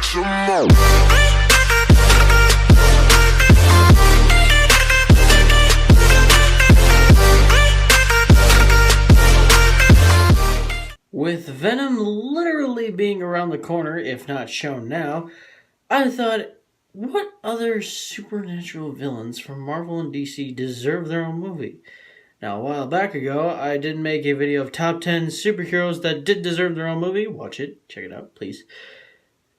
some more. With Venom literally being around the corner, if not shown now, I thought, what other supernatural villains from Marvel and DC deserve their own movie? Now, a while back ago, I did make a video of top 10 superheroes that did deserve their own movie. Watch it, check it out, please.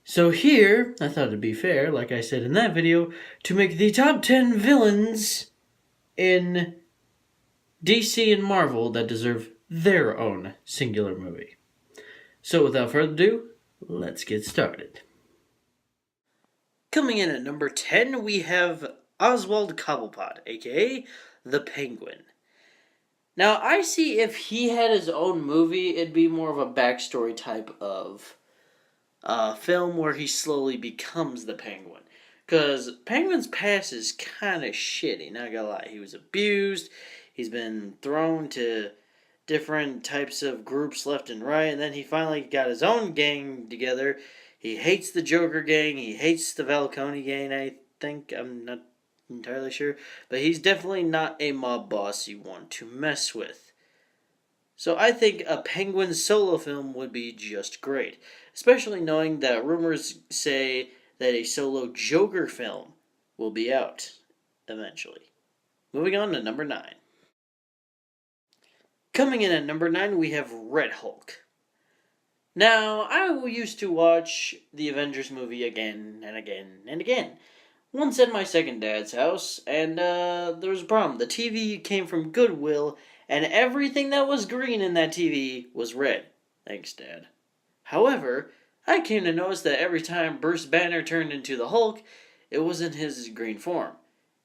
So here, I thought it'd be fair, like I said in that video, to make the top 10 villains in DC and Marvel that deserve their own singular movie. So without further ado, let's get started. Coming in at number 10, we have Oswald Cobblepot, aka the Penguin. Now, I see if he had his own movie, it'd be more of a backstory type of film where he slowly becomes the Penguin. Because Penguin's past is kind of shitty, not gonna lie. He was abused, he's been thrown to different types of groups left and right, and then he finally got his own gang together. He hates the Joker gang, he hates the Falcone gang, I think. I'm not entirely sure. But he's definitely not a mob boss you want to mess with. So I think a Penguin solo film would be just great. Especially knowing that rumors say that a solo Joker film will be out eventually. Moving on to number 9. Coming in at number 9, we have Red Hulk. Now, I used to watch the Avengers movie again and again and again. Once at my second dad's house, and there was a problem. The TV came from Goodwill, and everything that was green in that TV was red. Thanks, Dad. However, I came to notice that every time Bruce Banner turned into the Hulk, it wasn't his green form.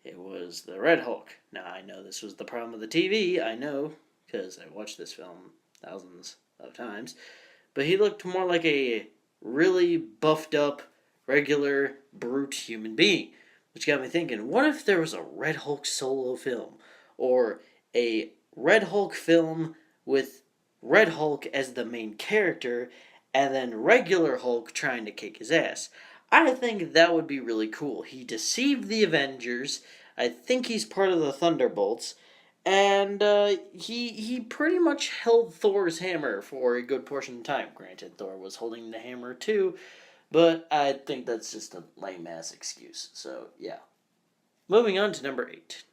It was the Red Hulk. Now, I know this was the problem with the TV, I know, because I watched this film thousands of times, but he looked more like a really buffed up, regular, brute human being, which got me thinking, what if there was a Red Hulk solo film, or a Red Hulk film with Red Hulk as the main character, and then regular Hulk trying to kick his ass? I think that would be really cool. He deceived the Avengers. I think he's part of the Thunderbolts. And he pretty much held Thor's hammer for a good portion of time. Granted, Thor was holding the hammer too, but I think that's just a lame ass excuse. So, yeah. Moving on to number 8.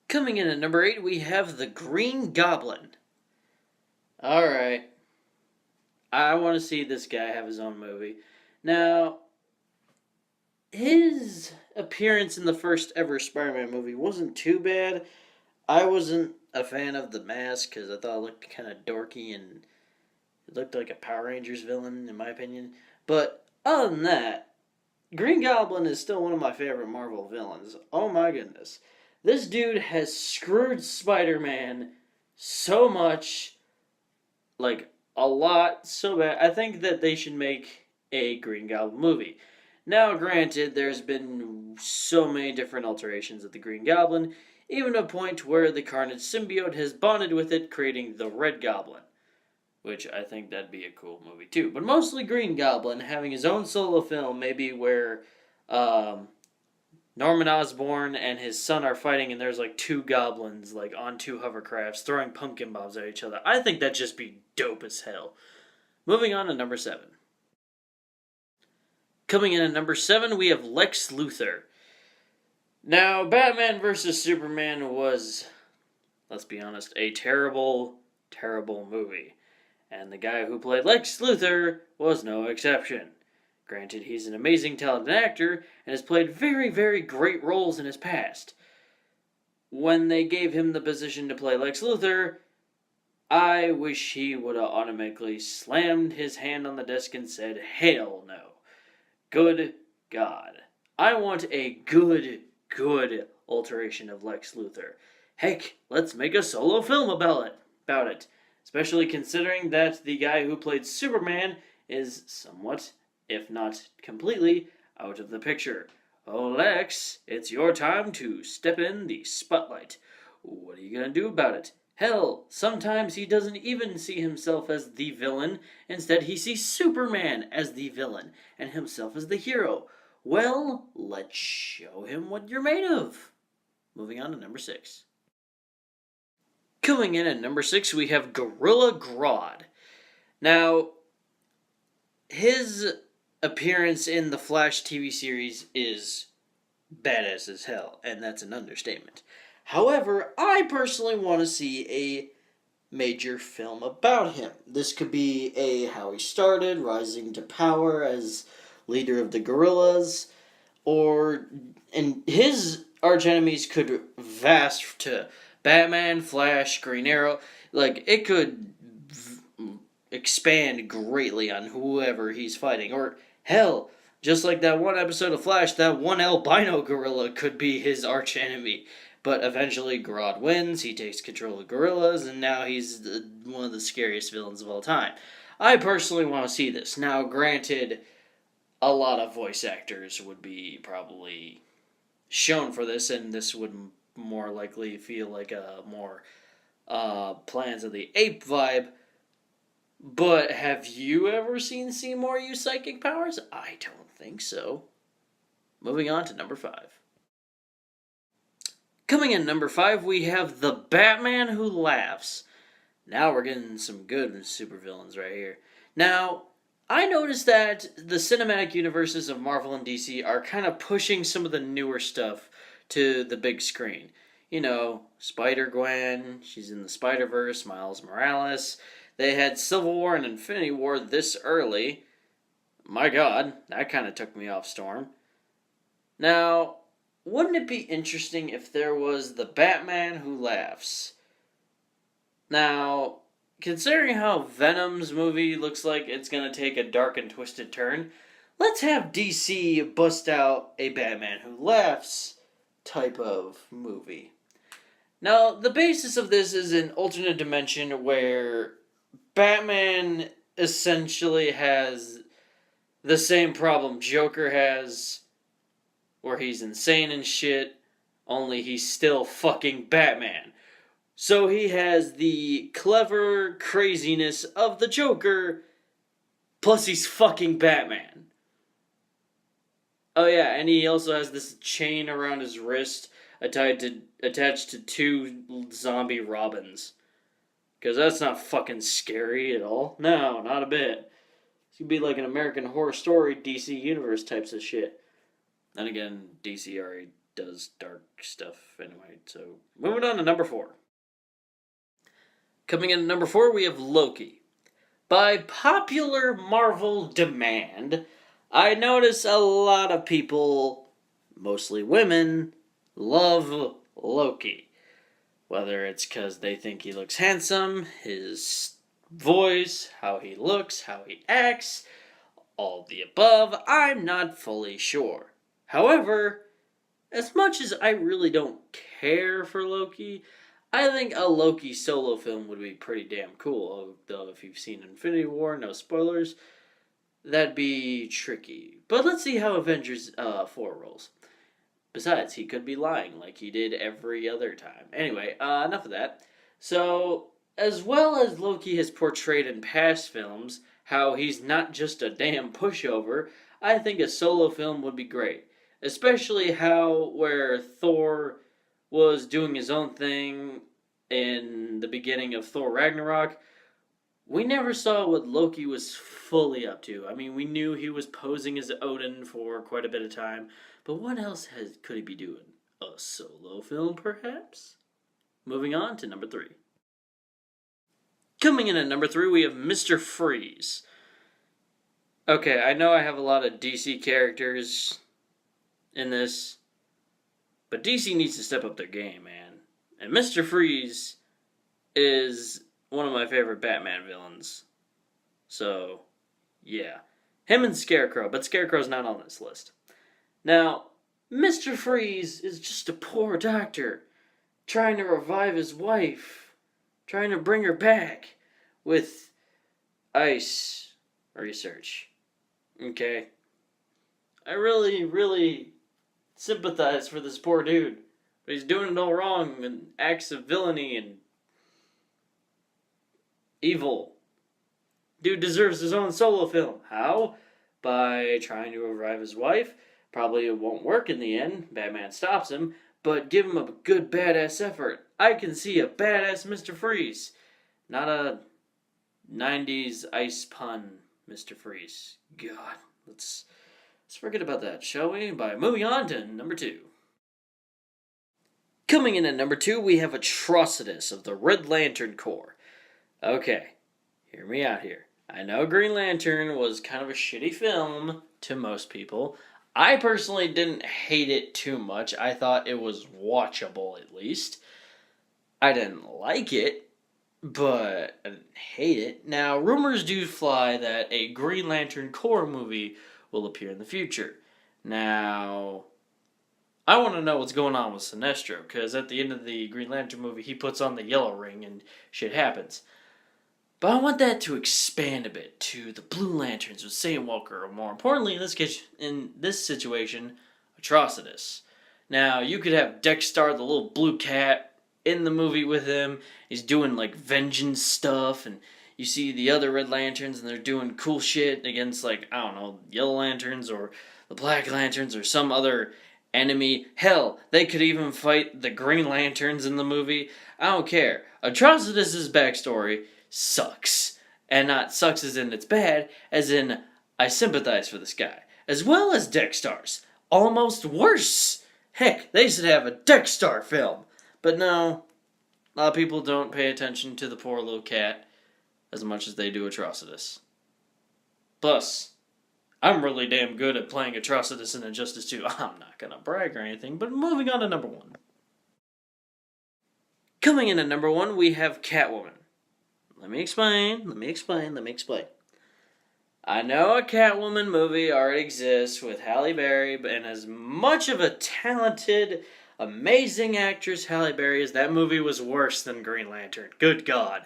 Coming in at number 8, we have the Green Goblin. Alright. I want to see this guy have his own movie. Now, his appearance in the first ever Spider-Man movie wasn't too bad. I wasn't a fan of the mask because I thought it looked kind of dorky and it looked like a Power Rangers villain, in my opinion. But other than that, Green Goblin is still one of my favorite Marvel villains. Oh my goodness. This dude has screwed Spider-Man so much, like a lot, so bad. I think that they should make a Green Goblin movie. Now, granted, there's been so many different alterations of the Green Goblin, even to a point where the Carnage symbiote has bonded with it, creating the Red Goblin, which I think that'd be a cool movie too. But mostly Green Goblin having his own solo film, maybe where Norman Osborn and his son are fighting, and there's like 2 goblins like on 2 hovercrafts throwing pumpkin bombs at each other. I think that'd just be dope as hell. Moving on to number 7. Coming in at number 7, we have Lex Luthor. Now, Batman vs. Superman was, let's be honest, a terrible, terrible movie. And the guy who played Lex Luthor was no exception. Granted, he's an amazing talented actor and has played very, very great roles in his past. When they gave him the position to play Lex Luthor, I wish he would have automatically slammed his hand on the desk and said, "Hell no. Good God. I want a good alteration of Lex Luthor. Heck, let's make a solo film about it. Especially considering that the guy who played Superman is somewhat, if not completely, out of the picture. Oh, Lex, it's your time to step in the spotlight. What are you going to do about it? Hell, sometimes he doesn't even see himself as the villain. Instead, he sees Superman as the villain and himself as the hero. Well, let's show him what you're made of. Moving on to number 6. Coming in at number 6, we have Gorilla Grodd. Now, his appearance in the Flash TV series is badass as hell, and that's an understatement. However, I personally want to see a major film about him. This could be how he started, rising to power as leader of the Gorillas, and his archenemies could vast to Batman, Flash, Green Arrow. Like, it could expand greatly on whoever he's fighting. Or, hell, just like that one episode of Flash, that one albino gorilla could be his archenemy. But eventually, Grodd wins, he takes control of gorillas, and now he's one of the scariest villains of all time. I personally want to see this. Now, granted, a lot of voice actors would be probably shown for this, and this would more likely feel like a more Plans of the Ape vibe. But have you ever seen Seymour use psychic powers? I don't think so. Moving on to number 5. Coming in number 5, we have the Batman Who Laughs. Now we're getting some good supervillains right here. Now, I noticed that the cinematic universes of Marvel and DC are kind of pushing some of the newer stuff to the big screen. You know, Spider-Gwen, she's in the Spider-Verse, Miles Morales. They had Civil War and Infinity War this early. My God, that kind of took me off Storm. Now, wouldn't it be interesting if there was the Batman Who Laughs? Now, considering how Venom's movie looks like it's going to take a dark and twisted turn, let's have DC bust out a Batman Who Laughs type of movie. Now, the basis of this is an alternate dimension where Batman essentially has the same problem Joker has, where he's insane and shit, only he's still fucking Batman. So he has the clever craziness of the Joker, plus he's fucking Batman. Oh yeah, and he also has this chain around his wrist attached to 2 zombie Robins. Because that's not fucking scary at all. No, not a bit. It's gonna be like an American Horror Story DC Universe types of shit. And again, DC already does dark stuff anyway. So, moving on to number 4. Coming in at number 4, we have Loki. By popular Marvel demand, I notice a lot of people, mostly women, love Loki. Whether it's because they think he looks handsome, his voice, how he looks, how he acts, all the above, I'm not fully sure. However, as much as I really don't care for Loki, I think a Loki solo film would be pretty damn cool. Though if you've seen Infinity War, no spoilers, that'd be tricky. But let's see how Avengers 4 rolls. Besides, he could be lying like he did every other time. Anyway, enough of that. So, as well as Loki has portrayed in past films, how he's not just a damn pushover, I think a solo film would be great. Especially where Thor was doing his own thing in the beginning of Thor Ragnarok, we never saw what Loki was fully up to. I mean, we knew he was posing as Odin for quite a bit of time, but what else could he be doing? A solo film, perhaps? Moving on to number 3. Coming in at number 3, we have Mr. Freeze. Okay, I know I have a lot of DC characters in this, but DC needs to step up their game, man. And Mr. Freeze is one of my favorite Batman villains. So, yeah. Him and Scarecrow, but Scarecrow's not on this list. Now, Mr. Freeze is just a poor doctor trying to revive his wife, trying to bring her back with ice research. Okay? I really, really sympathize for this poor dude. But he's doing it all wrong and acts of villainy and evil. Dude deserves his own solo film. How? By trying to revive his wife. Probably it won't work in the end. Batman stops him. But give him a good badass effort. I can see a badass Mr. Freeze. Not a 90s ice pun Mr. Freeze. God. Let's forget about that, shall we? By moving on to number 2. Coming in at number 2, we have Atrocitus of the Red Lantern Corps. Okay, hear me out here. I know Green Lantern was kind of a shitty film to most people. I personally didn't hate it too much. I thought it was watchable, at least. I didn't like it, but I didn't hate it. Now, rumors do fly that a Green Lantern Corps movie will appear in the future. Now, I want to know what's going on with Sinestro, because at the end of the Green Lantern movie, he puts on the yellow ring and shit happens. But I want that to expand a bit to the Blue Lanterns with Sam Walker, or more importantly, in this situation, Atrocitus. Now, you could have Dexter, the little blue cat, in the movie with him. He's doing, like, vengeance stuff, and you see the other Red Lanterns, and they're doing cool shit against, like, I don't know, Yellow Lanterns, or the Black Lanterns, or some other enemy. Hell, they could even fight the Green Lanterns in the movie. I don't care. Atrocitus' backstory sucks. And not sucks as in it's bad, as in I sympathize for this guy. As well as Dexter's. Almost worse. Heck, they should have a Dexter film. But no, a lot of people don't pay attention to the poor little cat as much as they do Atrocitus. Plus, I'm really damn good at playing Atrocitus in Injustice 2. I'm not gonna brag or anything, but moving on to number 1. Coming in at number 1, we have Catwoman. Let me explain. I know a Catwoman movie already exists with Halle Berry, and as much of a talented, amazing actress Halle Berry is, that movie was worse than Green Lantern. Good God.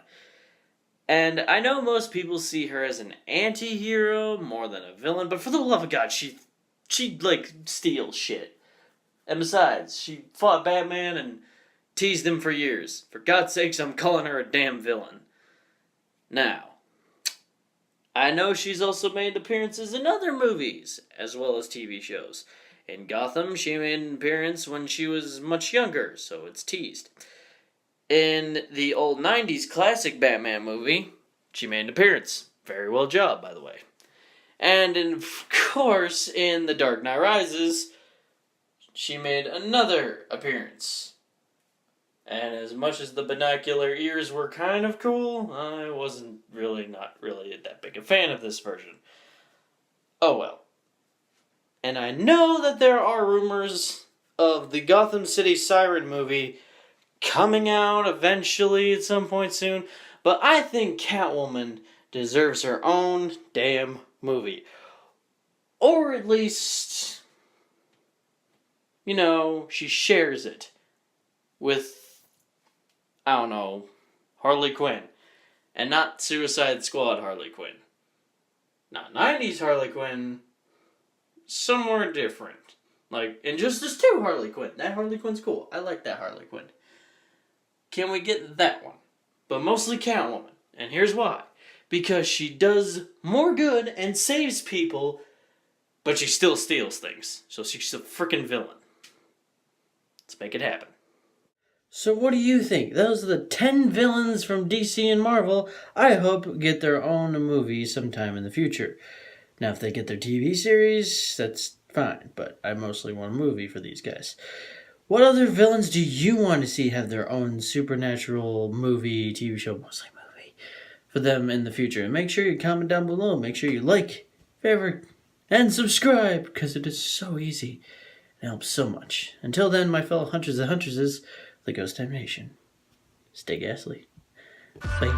And I know most people see her as an anti-hero more than a villain, but for the love of God, she like, steals shit. And besides, she fought Batman and teased him for years. For God's sakes, I'm calling her a damn villain. Now, I know she's also made appearances in other movies, as well as TV shows. In Gotham, she made an appearance when she was much younger, so it's teased. In the old 90s classic Batman movie, she made an appearance. Very well job, by the way. And of course, in The Dark Knight Rises, she made another appearance. And as much as the binocular ears were kind of cool, I wasn't not really that big a fan of this version. Oh well. And I know that there are rumors of the Gotham City Siren movie coming out eventually at some point soon, but I think Catwoman deserves her own damn movie. Or at least, she shares it with, I don't know, Harley Quinn. And not Suicide Squad Harley Quinn. Not 90s Harley Quinn. Somewhere different. Like Injustice 2 Harley Quinn. That Harley Quinn's cool. I like that Harley Quinn. Can we get that one? But mostly Catwoman. And here's why. Because she does more good and saves people, but she still steals things. So she's a freaking villain. Let's make it happen. So what do you think? Those are the 10 villains from DC and Marvel I hope get their own movie sometime in the future. Now, if they get their TV series, that's fine, but I mostly want a movie for these guys. What other villains do you want to see have their own supernatural movie, TV show, mostly movie, for them in the future? And make sure you comment down below. Make sure you like, favorite, and subscribe, because it is so easy. It helps so much. Until then, my fellow hunters and huntresses, the Ghost Time Nation, stay ghastly. Bye.